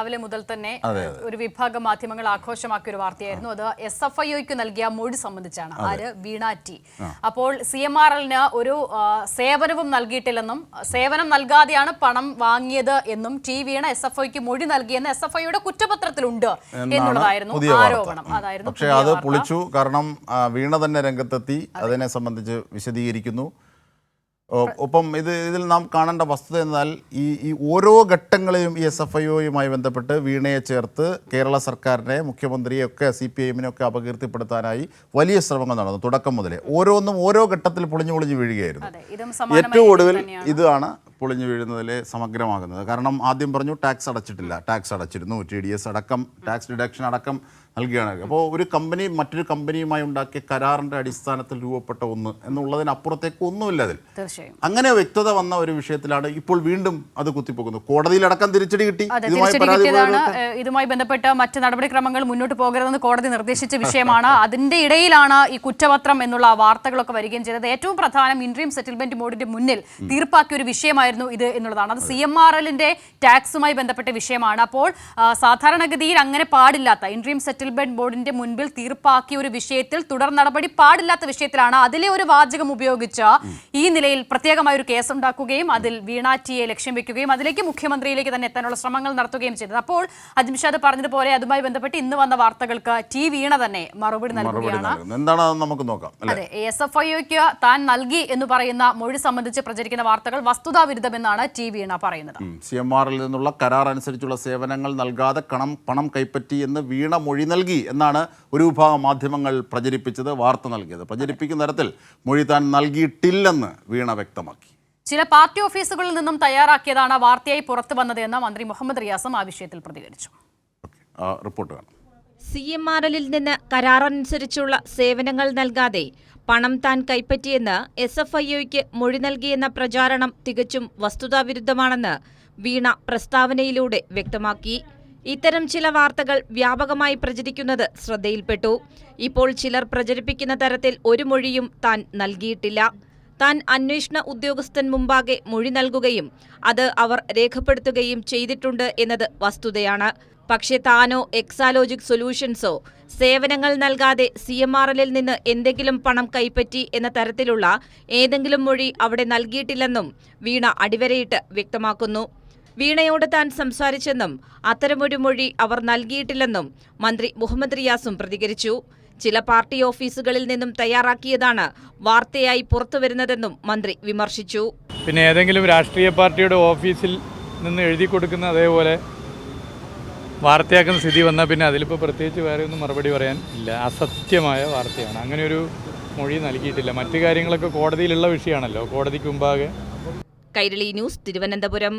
രാവിലെ മുതൽ തന്നെ ഒരു വിഭാഗം മാധ്യമങ്ങൾ ആഘോഷമാക്കിയ ഒരു വാർത്തയായിരുന്നു. അത് SFIOയ്ക്ക് നൽകിയ മൊഴി സംബന്ധിച്ചാണ്. ആര്? വീണ ടി. അപ്പോൾ CMRLന് ഒരു സേവനവും നൽകിയിട്ടില്ലെന്നും സേവനം നൽകാതെയാണ് പണം വാങ്ങിയത് എന്നും വീണ SFIOയ്ക്ക് മൊഴി നൽകിയെന്ന് SFIOയുടെ കുറ്റപത്രത്തിലുണ്ട് എന്നുള്ളതായിരുന്നു ആരോപണം. അതായിരുന്നു. പക്ഷേ അത് പൊളിച്ചു. കാരണം വീണ തന്നെ രംഗത്തെത്തി അതിനെ സംബന്ധിച്ച് വിശദീകരിക്കുന്നു. ഒപ്പം ഇതിൽ നാം കാണേണ്ട വസ്തുത എന്നാൽ ഈ ഓരോ ഘട്ടങ്ങളിലും ഈ SFIOയുമായി ബന്ധപ്പെട്ട് വീണയെ ചേർത്ത് കേരള സർക്കാരിനെ, മുഖ്യമന്ത്രിയെയൊക്കെ, CPIMനെയൊക്കെ അപകീർത്തിപ്പെടുത്താനായി വലിയ ശ്രമങ്ങൾ നടന്നു. തുടക്കം മുതലേ ഓരോന്നും ഓരോ ഘട്ടത്തിൽ പൊളിഞ്ഞു വീഴുകയായിരുന്നു. ഏറ്റവും ഒടുവിൽ ഇതാണ് പൊളിഞ്ഞു വീഴുന്നതിലെ സമഗ്രമാകുന്നത്. കാരണം ആദ്യം പറഞ്ഞു ടാക്സ് അടച്ചിട്ടില്ല, ടാക്സ് അടച്ചിരുന്നു, TDS അടക്കം, ടാക്സ് ഡിഡക്ഷൻ അടക്കം നൽകുകയാണ്. അപ്പോൾ ഒരു കമ്പനി മറ്റൊരു കമ്പനിയുമായി ഉണ്ടാക്കിയ കരാറിൻ്റെ അടിസ്ഥാനത്തിൽ രൂപപ്പെട്ട ഒന്ന് എന്നുള്ളതിനപ്പുറത്തേക്ക് ഒന്നുമില്ല അതിൽ. അങ്ങനെ വ്യക്തത വന്ന ഒരു വിഷയത്തിലാണ് ഇപ്പോൾ വീണ്ടും അത് കുത്തിപ്പോകുന്നത്. കോടതിയിലടക്കം തിരിച്ചടി കിട്ടി. ഇതുമായി ബന്ധപ്പെട്ട മറ്റ് നടപടിക്രമങ്ങൾ മുന്നോട്ട് പോകരുതെന്ന് കോടതി നിർദ്ദേശിച്ച വിഷയമാണ്. അതിന്റെ ഇടയിലാണ് ഈ കുറ്റപത്രം എന്നുള്ള വാർത്തകളൊക്കെ വരികയും ചെയ്തത്. ഏറ്റവും പ്രധാനം ഇൻട്രീം സെറ്റിൽമെന്റ് ബോർഡിന്റെ മുന്നിൽ തീർപ്പാക്കിയ ഒരു വിഷയമായിരുന്നു ഇത് എന്നുള്ളതാണ്. അത് CMRLന്റെ ടാക്സുമായി ബന്ധപ്പെട്ട വിഷയമാണ്. അപ്പോൾ സാധാരണഗതിയിൽ അങ്ങനെ പാടില്ലാത്ത ഇൻട്രീം സെറ്റിൽമെന്റ് ബോർഡിന്റെ മുൻപിൽ തീർപ്പാക്കിയ ഒരു വിഷയത്തിൽ തുടർ നടപടി പാടില്ലാത്ത വിഷയത്തിലാണ് അതിലെ ഒരു വാചകം ഉപയോഗിച്ച് ഈ നിലയിൽ പ്രത്യേകമായ ഒരു കേസ് ഉണ്ടാക്കുകയും അതിൽ വീണ ടിയെ ലക്ഷ്യം വെക്കുകയും അതിലേക്ക് മുഖ്യമന്ത്രിയിലേക്ക് തന്നെ എത്താനുള്ള ശ്രമങ്ങൾ നടത്തുകയും ചെയ്തത്. അപ്പോൾ അജിംഷാദ് പറഞ്ഞതുപോലെ അതുമായി ബന്ധപ്പെട്ട് ഇന്ന് വന്ന വാർത്തകൾക്ക് വീണ തന്നെ മറുപടി നൽകുകയാണ്. അതെ, SFIOയ്ക്ക് താൻ നൽകി എന്ന് പറയുന്ന മൊഴി സംബന്ധിച്ച് പ്രചരിക്കുന്ന വാർത്തകൾ വസ്തുതാവിരുദ്ധമെന്നാണ് വീണ പറയുന്നത്. CMRL നിന്നുള്ള കരാർ അനുസരിച്ചുള്ള സേവനങ്ങൾ നൽകാതെ പണം കൈപ്പറ്റി എന്ന് വീണ മൊഴി നൽകി എന്നാണ് ഒരു വിഭാഗം മാധ്യമങ്ങൾ പ്രചരിപ്പിച്ചത്, വാർത്ത നൽകിയത്. പ്രചരിപ്പിക്കുന്ന തരത്തിൽ മൊഴി താൻ നൽകിയിട്ടില്ലെന്ന് വീണ വ്യക്തമാക്കി. ചില പാർട്ടി ഓഫീസുകളിൽ നിന്നും തയ്യാറാക്കിയതാണ് വാർത്തയായി പുറത്തു വന്നത് എന്ന് മന്ത്രി മുഹമ്മദ് റിയാസും ആ വിഷയത്തിൽ പ്രതികരിച്ചു. റിപ്പോർട്ട് കാണാം. CMRLൽ നിന്ന് കരാറനുസരിച്ചുള്ള സേവനങ്ങൾ നൽകാതെ പണം താൻ കൈപ്പറ്റിയെന്ന് SFIOയ്ക്ക് മൊഴി നൽകിയെന്ന പ്രചാരണം തികച്ചും വസ്തുതാവിരുദ്ധമാണെന്ന് വീണ പ്രസ്താവനയിലൂടെ വ്യക്തമാക്കി. ഇത്തരം ചില വാർത്തകൾ വ്യാപകമായി പ്രചരിക്കുന്നത് ശ്രദ്ധയിൽപ്പെട്ടു. ഇപ്പോൾ ചിലർ പ്രചരിപ്പിക്കുന്ന തരത്തിൽ ഒരു മൊഴിയും താൻ നൽകിയിട്ടില്ല. താൻ അന്വേഷണ ഉദ്യോഗസ്ഥൻ മുമ്പാകെ മൊഴി നൽകുകയും അത് അവർ രേഖപ്പെടുത്തുകയും ചെയ്തിട്ടുണ്ട് എന്നത് വസ്തുതയാണ്. പക്ഷേ താനോ എക്സാലോജിക് സൊല്യൂഷൻസോ സേവനങ്ങൾ നൽകാതെ CMRLൽ നിന്ന് എന്തെങ്കിലും പണം കൈപ്പറ്റി എന്ന തരത്തിലുള്ള ഏതെങ്കിലും മൊഴി അവിടെ നൽകിയിട്ടില്ലെന്നും വീണ അടിവരയിട്ട് വ്യക്തമാക്കുന്നു. വീണയോട് താൻ സംസാരിച്ചെന്നും അത്തരമൊരു മൊഴി അവർ നൽകിയിട്ടില്ലെന്നും മന്ത്രി മുഹമ്മദ് റിയാസും പ്രതികരിച്ചു. ചില പാർട്ടി ഓഫീസുകളിൽ നിന്നും തയ്യാറാക്കിയതാണ് വാർത്തയായി പുറത്തുവരുന്നതെന്നും മന്ത്രി വിമർശിച്ചു. പിന്നെ ഏതെങ്കിലും രാഷ്ട്രീയ പാർട്ടിയുടെ ഓഫീസിൽ നിന്ന് എഴുതി കൊടുക്കുന്ന അതേപോലെ വാർത്തയാക്കുന്ന സ്ഥിതി വന്നാൽ പിന്നെ അതിലിപ്പോൾ പ്രത്യേകിച്ച് വേറെ ഒന്നും മറുപടി പറയാൻ ഇല്ല. അസത്യമായ വാർത്തയാണ്. അങ്ങനെ ഒരു മൊഴി നൽകിയിട്ടില്ല. മറ്റു കാര്യങ്ങളൊക്കെ കോടതിയിലുള്ള വിഷയമാണല്ലോ, കോടതിക്ക് മുമ്പാകെ. കൈരളി ന്യൂസ്, തിരുവനന്തപുരം.